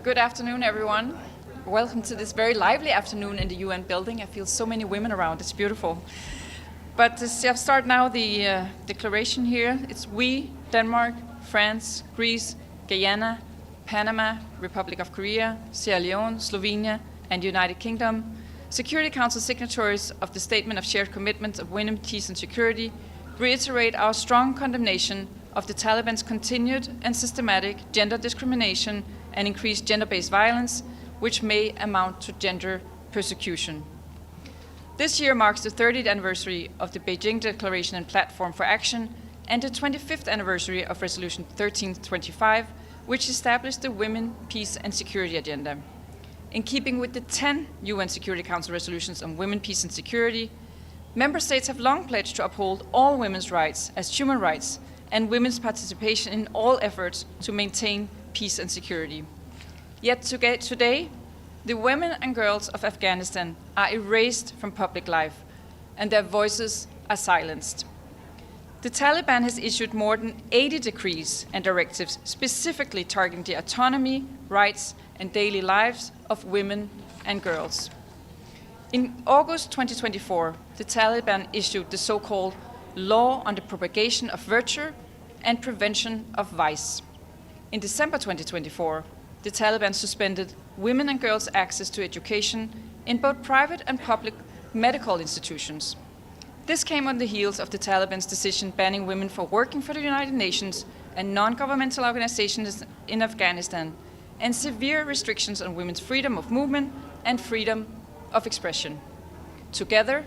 Good afternoon, everyone. Welcome to this very lively afternoon in the UN building. I feel so many women around. It's beautiful. But to start now the declaration here. It's we, Denmark, France, Greece, Guyana, Panama, Republic of Korea, Sierra Leone, Slovenia, and United Kingdom, Security Council signatories of the Statement of Shared Commitment of Women, Peace and Security, reiterate our strong condemnation of the Taliban's continued and systematic gender discrimination and increased gender-based violence, which may amount to gender persecution. This year marks the 30th anniversary of the Beijing Declaration and Platform for Action and the 25th anniversary of Resolution 1325, which established the Women, Peace and Security Agenda. In keeping with the 10 UN Security Council resolutions on women, peace and security, member states have long pledged to uphold all women's rights as human rights and women's participation in all efforts to maintain peace and security. Yet today, the women and girls of Afghanistan are erased from public life and their voices are silenced. The Taliban has issued more than 80 decrees and directives specifically targeting the autonomy, rights, and daily lives of women and girls. In August 2024, the Taliban issued the so-called Law on the Propagation of Virtue and Prevention of Vice. In December 2024, the Taliban suspended women and girls' access to education in both private and public medical institutions. This came on the heels of the Taliban's decision banning women from working for the United Nations and non-governmental organizations in Afghanistan, and severe restrictions on women's freedom of movement and freedom of expression. Together,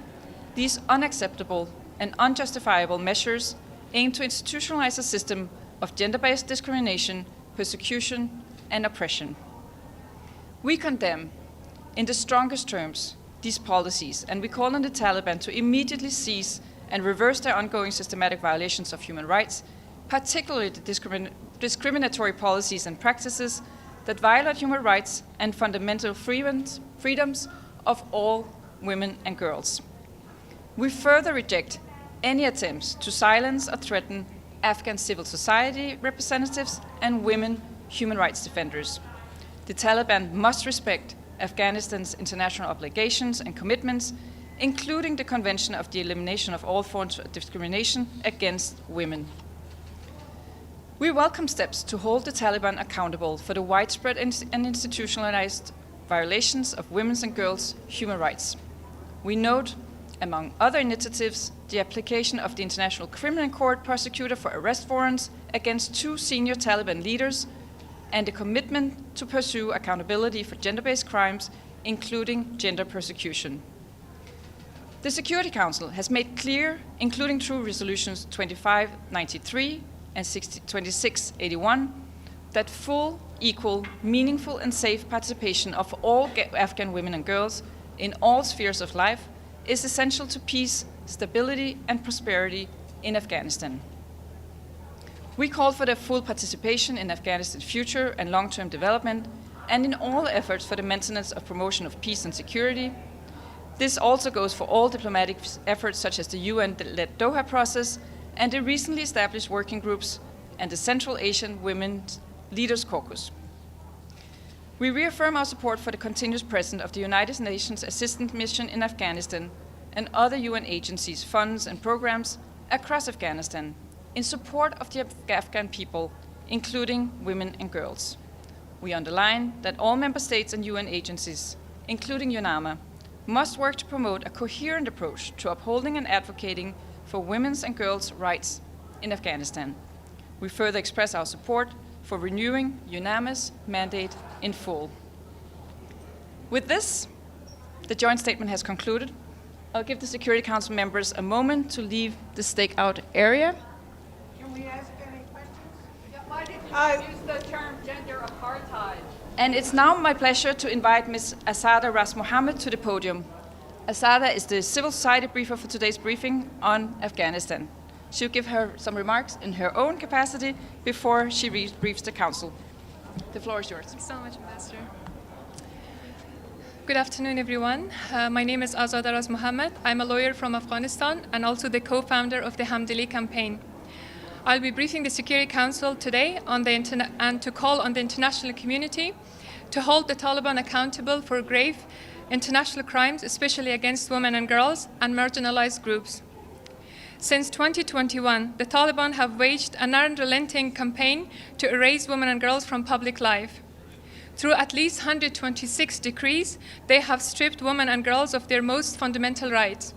these unacceptable and unjustifiable measures aim to institutionalize a system of gender-based discrimination, persecution, and oppression. We condemn, in the strongest terms, these policies, and we call on the Taliban to immediately cease and reverse their ongoing systematic violations of human rights, particularly the discriminatory policies and practices that violate human rights and fundamental freedoms of all women and girls. We further reject any attempts to silence or threaten Afghan civil society representatives and women human rights defenders. The Taliban must respect Afghanistan's international obligations and commitments, including the Convention of the Elimination of All Forms of Discrimination against Women. We welcome steps to hold the Taliban accountable for the widespread and institutionalized violations of women's and girls' human rights. We note, among other initiatives, the application of the International Criminal Court prosecutor for arrest warrants against 2 senior Taliban leaders, and a commitment to pursue accountability for gender-based crimes, including gender persecution. The Security Council has made clear, including through resolutions 2593 and 2681, that full, equal, meaningful and safe participation of all Afghan women and girls in all spheres of life is essential to peace, stability and prosperity in Afghanistan. We call for their full participation in Afghanistan's future and long-term development and in all efforts for the maintenance of promotion of peace and security. This also goes for all diplomatic efforts such as the UN-led Doha process and the recently established working groups and the Central Asian Women's Leaders Caucus. We reaffirm our support for the continuous presence of the United Nations Assistance Mission in Afghanistan and other UN agencies, funds and programs across Afghanistan in support of the Afghan people, including women and girls. We underline that all member states and UN agencies, including UNAMA, must work to promote a coherent approach to upholding and advocating for women's and girls' rights in Afghanistan. We further express our support for renewing UNAMA's mandate in full. With this, the joint statement has concluded. I'll give the Security Council members a moment to leave the Stakeout area. Can we ask any questions? Yeah, why did you use the term gender apartheid? And it's now my pleasure to invite Ms. Asada Ras Mohammed to the podium. Asada is the civil society briefer for today's briefing on Afghanistan. She'll give her some remarks in her own capacity before she briefs the Council. The floor is yours. Thanks so much, Ambassador. Good afternoon, everyone. My name is Azada Ras Mohammed. I'm a lawyer from Afghanistan and also the co-founder of the Hamdali campaign. I'll be briefing the Security Council today on and to call on the international community to hold the Taliban accountable for grave international crimes, especially against women and girls and marginalized groups. Since 2021, the Taliban have waged an unrelenting campaign to erase women and girls from public life. Through at least 126 decrees, they have stripped women and girls of their most fundamental rights.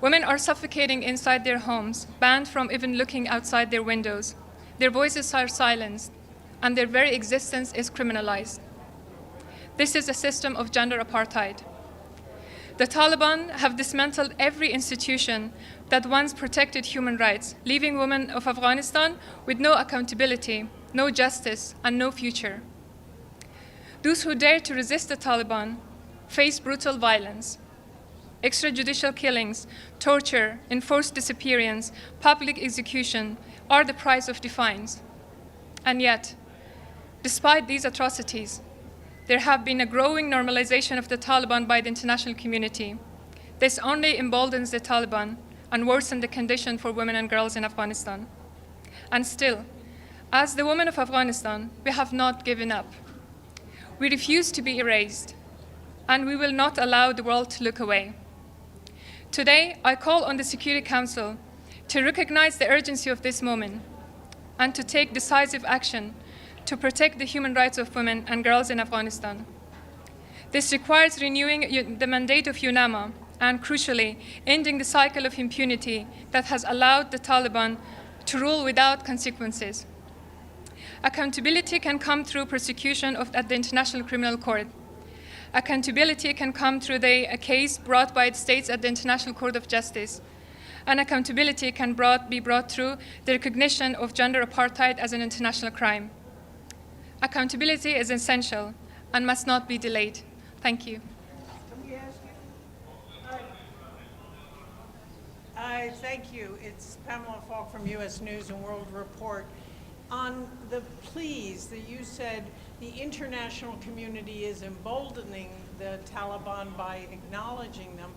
Women are suffocating inside their homes, banned from even looking outside their windows. Their voices are silenced, and their very existence is criminalized. This is a system of gender apartheid. The Taliban have dismantled every institution that once protected human rights, leaving women of Afghanistan with no accountability, no justice, and no future. Those who dare to resist the Taliban face brutal violence. Extrajudicial killings, torture, enforced disappearance, public execution are the price of defiance. And yet, despite these atrocities, there have been a growing normalization of the Taliban by the international community. This only emboldens the Taliban and worsens the condition for women and girls in Afghanistan. And still, as the women of Afghanistan, we have not given up. We refuse to be erased, and we will not allow the world to look away. Today, I call on the Security Council to recognize the urgency of this moment and to take decisive action to protect the human rights of women and girls in Afghanistan. This requires renewing the mandate of UNAMA and, crucially, ending the cycle of impunity that has allowed the Taliban to rule without consequences. Accountability can come through prosecution at the International Criminal Court. Accountability can come through a case brought by the states at the International Court of Justice. And accountability can be brought through the recognition of gender apartheid as an international crime. Accountability is essential and must not be delayed. Thank you. Can we ask you? Thank you. It's Pamela Falk from U.S. News and World Report. On the pleas that you said the international community is emboldening the Taliban by acknowledging them,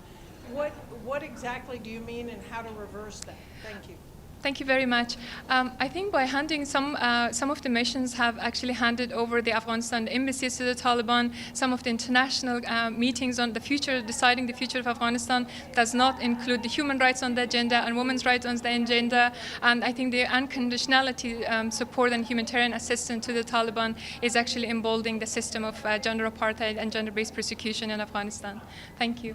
what exactly do you mean and how to reverse that? Thank you. Thank you very much. I think by handing some of the missions have actually handed over the Afghanistan embassies to the Taliban. Some of the international meetings on the future, deciding the future of Afghanistan, does not include the human rights on the agenda and women's rights on the agenda. And I think the unconditionality support and humanitarian assistance to the Taliban is actually emboldening the system of gender apartheid and gender-based persecution in Afghanistan. Thank you.